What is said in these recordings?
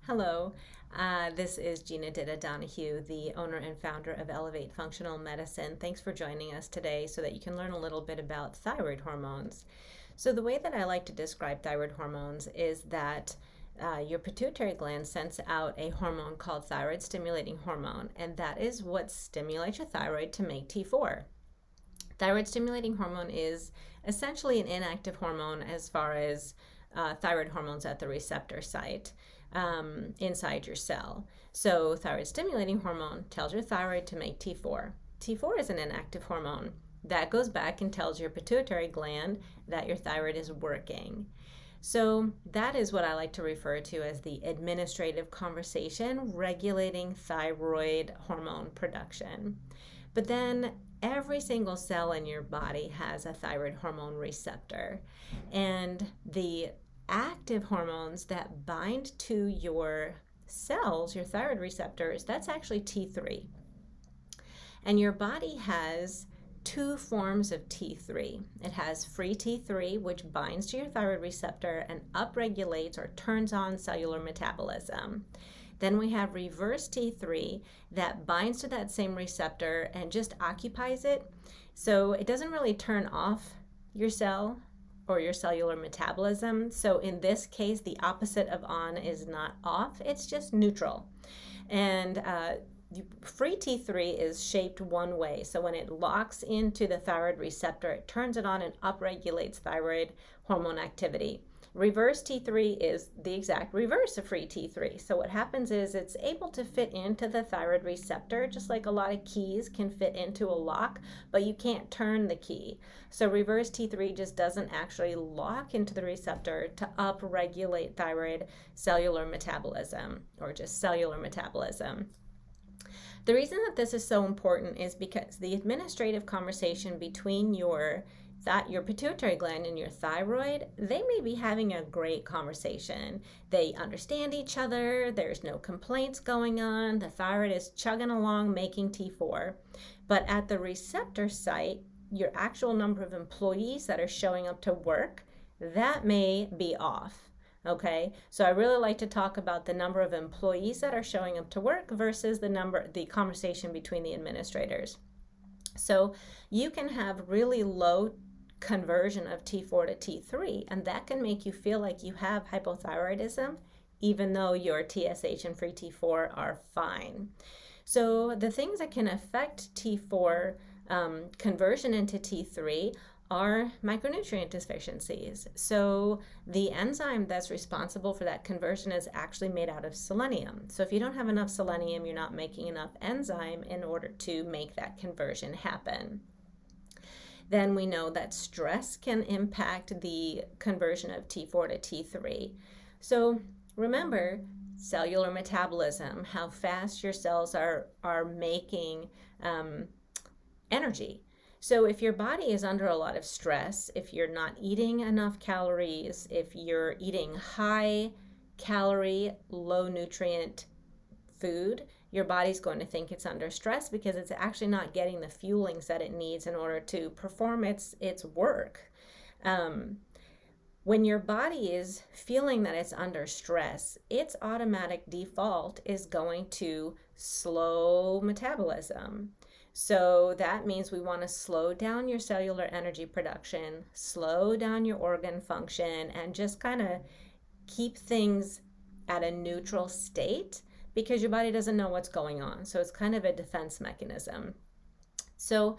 Hello, this is Gina Donahue, the owner and founder of Elevate Functional Medicine. Thanks for joining us today so that you can learn a little bit about thyroid hormones. So, the way that I like to describe thyroid hormones is that your pituitary gland sends out a hormone called thyroid stimulating hormone, and that is what stimulates your thyroid to make T4. Thyroid stimulating hormone is essentially an inactive hormone as far as thyroid hormones at the receptor site inside your cell. So, thyroid stimulating hormone tells your thyroid to make T4. T4 is an inactive hormone that goes back and tells your pituitary gland that your thyroid is working. So, that is what I like to refer to as the administrative conversation regulating thyroid hormone production. But then every single cell in your body has a thyroid hormone receptor, and the active hormones that bind to your cells, your thyroid receptors, that's actually T3. And your body has two forms of T3. It has free T3, which binds to your thyroid receptor and upregulates or turns on cellular metabolism. Then we have reverse T3 that binds to that same receptor and just occupies it. So it doesn't really turn off your cell or your cellular metabolism. So in this case, the opposite of on is not off, it's just neutral. And free T3 is shaped one way. So when it locks into the thyroid receptor, it turns it on and upregulates thyroid hormone activity. Reverse T3 is the exact reverse of free T3. So what happens is it's able to fit into the thyroid receptor, just like a lot of keys can fit into a lock, but you can't turn the key. So reverse T3 just doesn't actually lock into the receptor to upregulate thyroid cellular metabolism or just cellular metabolism. The reason that this is so important is because the administrative conversation between your pituitary gland and your thyroid, they may be having a great conversation. They understand each other, there's no complaints going on, the thyroid is chugging along making T4. But at the receptor site, your actual number of employees that are showing up to work, that may be off. Okay, so I really like to talk about the number of employees that are showing up to work versus the conversation between the administrators. So you can have really low conversion of T4 to T3, and that can make you feel like you have hypothyroidism, even though your TSH and free T4 are fine. So the things that can affect T4 conversion into T3 are micronutrient deficiencies. So the enzyme that's responsible for that conversion is actually made out of selenium. So if you don't have enough selenium, you're not making enough enzyme in order to make that conversion happen. Then we know that stress can impact the conversion of T4 to T3. So remember, cellular metabolism, how fast your cells are making energy. So if your body is under a lot of stress, if you're not eating enough calories, if you're eating high calorie, low nutrient food, your body's going to think it's under stress because it's actually not getting the fuelings that it needs in order to perform its work. When your body is feeling that it's under stress, its automatic default is going to slow metabolism. So that means we want to slow down your cellular energy production, slow down your organ function, and just kind of keep things at a neutral state because your body doesn't know what's going on. So it's kind of a defense mechanism. So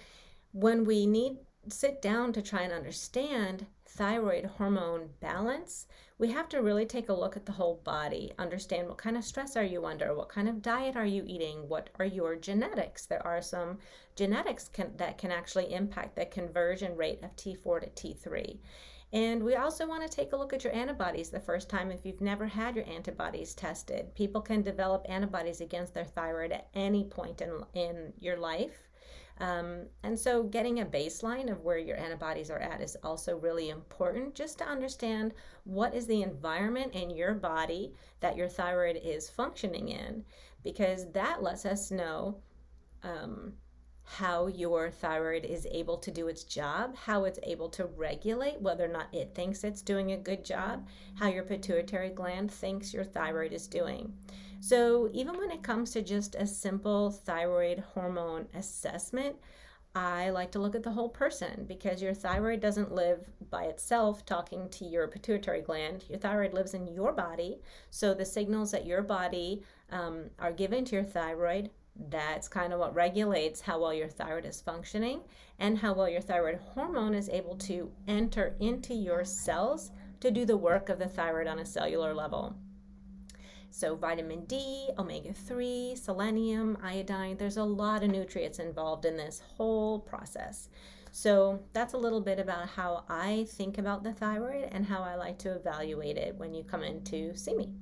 when we sit down to try and understand thyroid hormone balance, we have to really take a look at the whole body, understand what kind of stress are you under, what kind of diet are you eating, what are your genetics. There are some genetics that can actually impact the conversion rate of T4 to T3. And we also want to take a look at your antibodies the first time if you've never had your antibodies tested. People can develop antibodies against their thyroid at any point in your life. And so getting a baseline of where your antibodies are at is also really important, just to understand what is the environment in your body that your thyroid is functioning in, because that lets us know how your thyroid is able to do its job, how it's able to regulate, whether or not it thinks it's doing a good job, how your pituitary gland thinks your thyroid is doing. So, even when it comes to just a simple thyroid hormone assessment, I like to look at the whole person because your thyroid doesn't live by itself talking to your pituitary gland. Your thyroid lives in your body. So the signals that your body are given to your thyroid, that's kind of what regulates how well your thyroid is functioning and how well your thyroid hormone is able to enter into your cells to do the work of the thyroid on a cellular level. So, vitamin D, omega 3, selenium, iodine, there's a lot of nutrients involved in this whole process. So, that's a little bit about how I think about the thyroid and how I like to evaluate it when you come in to see me.